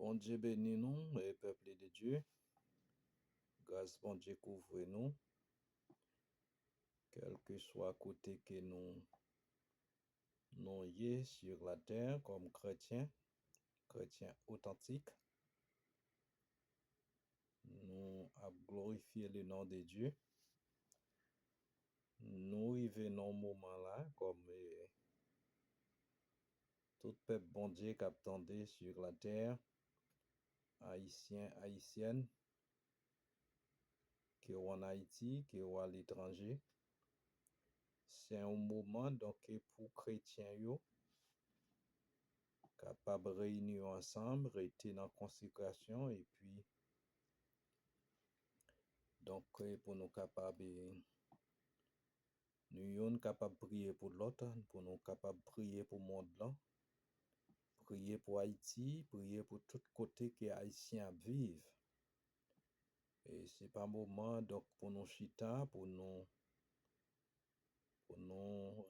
Bon Dieu bénis nous et peuple de Dieu. Grâce bon Dieu couvre nous, quel que soit côté que nous y sur la terre comme chrétiens authentiques. Nous avons glorifié le nom de Dieu. Nous vivons un moment là comme tout peuple bon Dieu qui attendait sur la terre, haïtiens, haïtiennes, qui sont en Haïti, qui sont à l'étranger. C'est un moment donc pour chrétiens yo capable de réunir ensemble, rester dans la consécration et puis donc pour nous capables nous capables de prier pour l'autre, pour nous capables de prier pour le monde là, prier pour Haïti, prier pour tout côté que haïtiens vivent. Et c'est pas moment donc pour nous chita, pour nous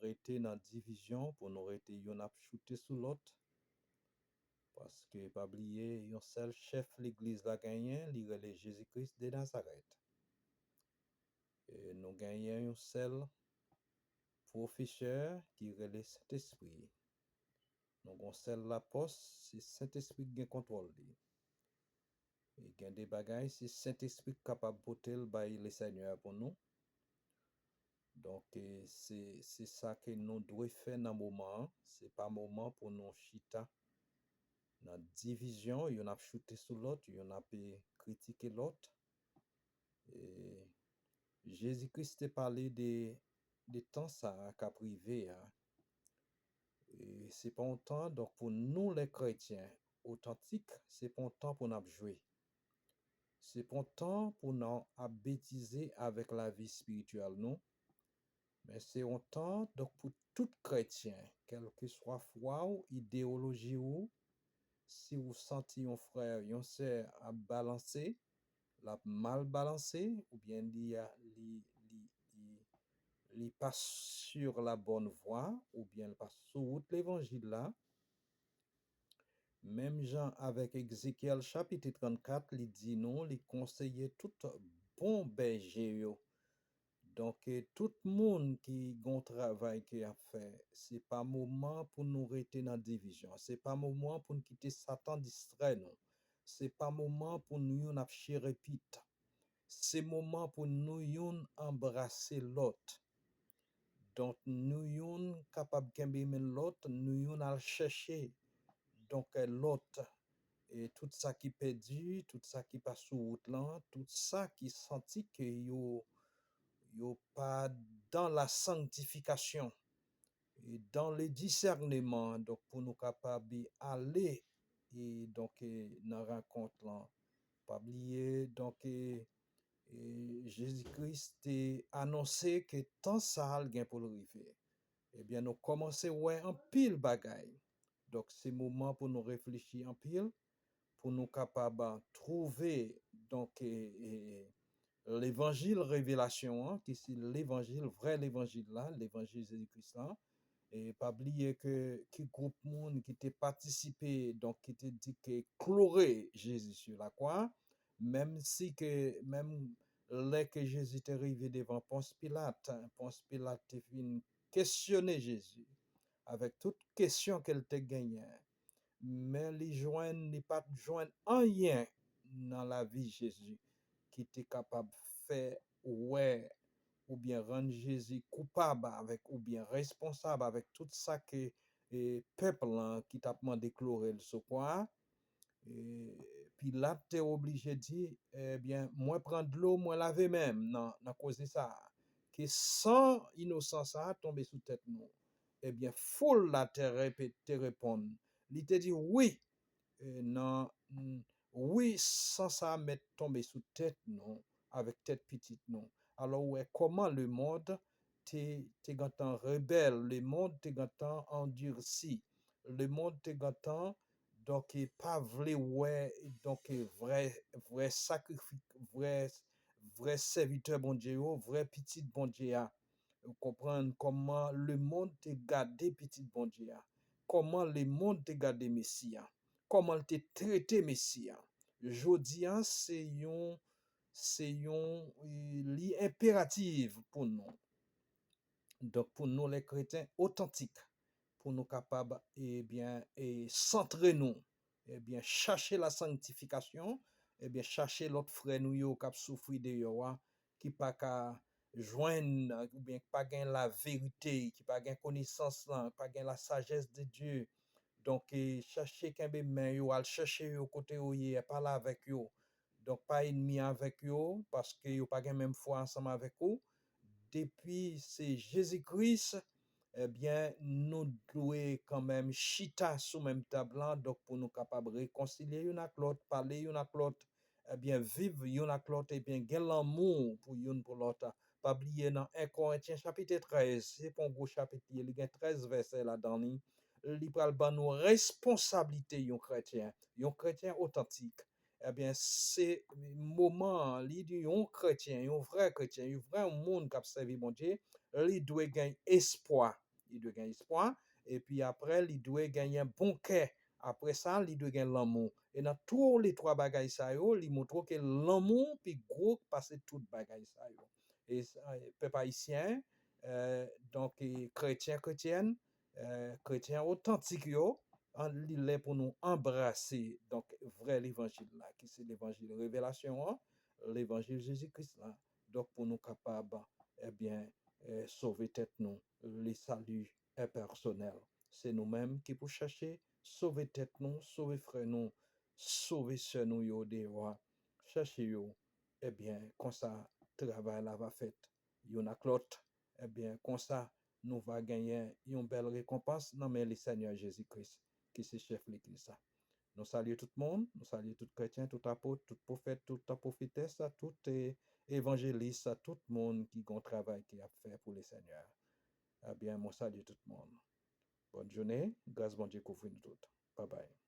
rester dans la division, pour nous rester yon ap shooter sous l'autre. Parce que pas oublier un seul chef l'église la gagné, il est Jésus-Christ de Nazareth. Et nous gagnons un seul professeur qui est le Saint-Esprit. Nous avons un seul apôtre, c'est Saint-Esprit qui contrôle. Et il y a des bagailles, c'est Saint-Esprit capable de porter le Seigneur pour nous. Donc, c'est ça que nous devons faire dans le moment. Ce n'est pas un moment pour nous chita. Dans la division, il y en a shooté sur l'autre, il y en a critiqué l'autre. Et Jésus-Christ a parlé des temps ça qu'a privé. Et c'est pas un temps, donc pour nous les chrétiens authentiques, c'est pas un temps pour nous jouer. C'est pas un temps pour nous bêtiser avec la vie spirituelle, non. Mais c'est un temps donc pour tout chrétien, quelle que soit foi ou idéologie ou, si vous sentez un frère, un sœur à balancer, la mal balancé, ou bien il passe sur la bonne voie, ou bien il passe sur route l'évangile là. Même Jean avec Ézéchiel chapitre 34, il dit non, il conseillait tout bon berger. Donc, tout le monde qui a un travail qui a fait, ce n'est pas moment pour nous rester dans la division. Ce n'est pas moment pour nous quitter Satan distrait nous. Ce n'est pas moment pour nous répéter. C'est moment pour nous embrasser l'autre. Donc, nous sommes capables de l'autre, nous allons chercher donc l'autre. Et tout ça qui est perdu, tout ça qui passe sur route là, tout ça qui sentit que yo pas dans la sanctification et dans le discernement, donc pour nous capables d'aller et donc dans la rencontre là, pas oublier donc Jésus-Christ a annoncé que tant ça a pour le arriver. Eh bien nous commençons ouais en pile bagaille. Donc c'est moment pour nous réfléchir en pile, pour nous capables de trouver donc l'évangile révélation, qui c'est l'évangile, vrai l'évangile là, l'évangile Jésus-Christ là. Et pas oublier que qui groupe monde qui t'a participé, donc qui t'a dit que chloré Jésus sur la croix, même si que, même là que Jésus est arrivé devant Ponce Pilate est venu questionner Jésus avec toute question qu'elle t'a gagné. Mais les joindre, n'est pas joindre rien dans la vie de Jésus qui était capable de faire ouais ou bien rendre Jésus coupable avec ou bien responsable avec tout ça que le peuple qui t'a demandé déclarer le secours. Et puis là tu es obligé de dire eh bien moi prendre de l'eau moi laver même non cause de ça que sans innocence ça tomber sous tête nous. Eh bien faut la te répondre. Il te dit oui non oui sans ça mettre tomber sous tête non avec tête petite non. Alors ouais comment le monde t'es gantant rebelle, le monde t'es gantant endurci, le monde t'es gantant donc pas vrai ouais donc vrai sacrifice vrai serviteur bon Dieu vrai petit bon Dieu comprendre comment le monde t'es gardé petit bon Dieu comment le monde t'es gardé Messia comment te traité Messia. Jodi an, c'est yon li impérative pour nous. Donc, pour nous, les chrétiens authentiques, pour nous capables, eh bien, et centrer nous, eh bien, chercher la sanctification, eh bien, chercher l'autre frère nous yo qui souffri de yo, qui pas qu'à joindre, ou bien qui pas gain la vérité, qui pas gain connaissance là, pas gain la sagesse de Dieu. Donc, chercher qu'un main yo, al chercher yo côté yo, parler avec yo. Donc, pas ennemi avec yo, parce que yo pas gain même foi ensemble avec vous. Depuis c'est Jésus-Christ, eh bien, nous devons quand même chita sous même table, donc pour nous capables de réconcilier une avec l'autre, parler une avec l'autre, eh bien, vivre une avec l'autre, eh bien, gagner l'amour pour une pour l'autre. Pas oublier dans 1 Corinthiens chapitre 13, c'est pour un gros chapitre, il y a 13 versets là-dedans, il parle de nos responsabilités, un chrétien authentique. Eh bien, c'est moment, li di yon chrétien, yon vrai monde qui a servi mon Dieu, il doit gagner espoir. Il doit gagner espoir. Et puis après, il doit gagner un bon cœur. Après ça, il doit gagner l'amour. Et dans tous les trois bagages, il montre que l'amour, puis gros, passe tout bagages. Et peuple haïtien, donc chrétien, chrétien authentique, il est pour nous embrasser donc vrai l'évangile là qui c'est l'évangile révélation l'évangile Jésus-Christ là donc pour nous capables eh bien sauver tête nous les saluts impersonnels c'est nous-mêmes qui pour chercher sauver tête nous sauver frère nous sauver sœur nous yo des rois chercher yo eh bien comme ça travail là va fait yon a l'autre eh bien comme ça nous va gagner une belle récompense dans le Seigneur Jésus-Christ qui c'est chef l'Église. Nous saluons tout le monde, nous saluons tout chrétien, tout apôtre, tout prophète, tout prophétesse, tout évangéliste, tout le monde qui a un travail qui a fait pour le Seigneur. Eh bien, nous saluons tout le monde. Bonne journée, grâce bon Dieu couvre nous toutes. Bye bye.